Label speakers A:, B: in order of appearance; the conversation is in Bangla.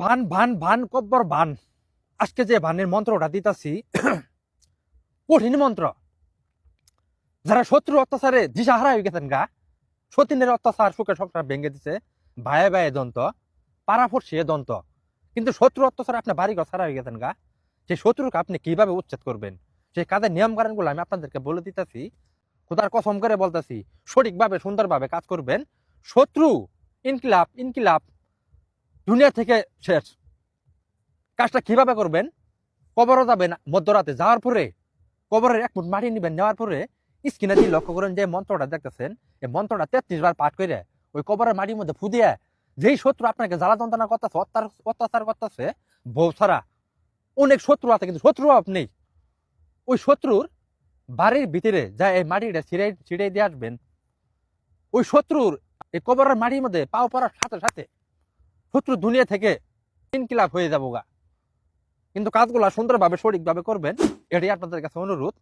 A: ভান ভান ভান কব্বর ভান। আজকে যে ভানের মন্ত্রটা দিতাছি কঠিন মন্ত্র। যারা শত্রু অত্যাচারে দিশাহারা হয়ে গেছেন গা, সতীনের অত্যাচার সুখে সংসার ভেঙে দিছে, ভাইয়ে ভাইয়ে দন্ত, পাড়া ফসিয়ে দন্ত, কিন্তু শত্রু অত্যাচারে আপনার বাড়ি ঘর ছাড়া হয়ে গেছেন গা, সেই শত্রুকে আপনি কিভাবে উচ্ছেদ করবেন, সেই কাজের নিয়ম কারণ গুলো আমি আপনাদেরকে বলে দিতেছি। খোদার কসম করে বলতেছি, সঠিকভাবে সুন্দরভাবে কাজ করবেন। শত্রু ইনকিলাব ইনকিলাব দুনিয়া থেকে শেষ। কাজটা কিভাবে করবেন? কবরও যাবেন মধ্যরাতে, যাওয়ার পরে কবরের এক মুঠ মাটি নিবেন, নেওয়ার পরে স্ক্রিনে দিয়ে লক্ষ্য করেন যে মন্ত্রটা দেখতেছেন, এই মন্ত্রটা 33 বার পাঠ করে ওই কবরের মাটির মধ্যে ফুদিয়ে, যেই শত্রু আপনাকে জ্বালা যন্ত্রণা করতেছে, অত্যাচার করতেছে, বউ ছাড়া অনেক শত্রু আছে, কিন্তু শত্রু আপনি ওই শত্রুর বাড়ির ভিতরে যা এই মাটিটা ছিড়াই দিয়ে আসবেন। ওই শত্রুর এই কবরের মাটির মধ্যে পাও পড়ার সাথে সাথে শত্রু দুনিয়া থেকে ইনকিলাব হয়ে যাবো গা। কিন্তু কাজগুলা সুন্দরভাবে সঠিকভাবে করবেন, এটাই আপনাদের কাছে অনুরোধ।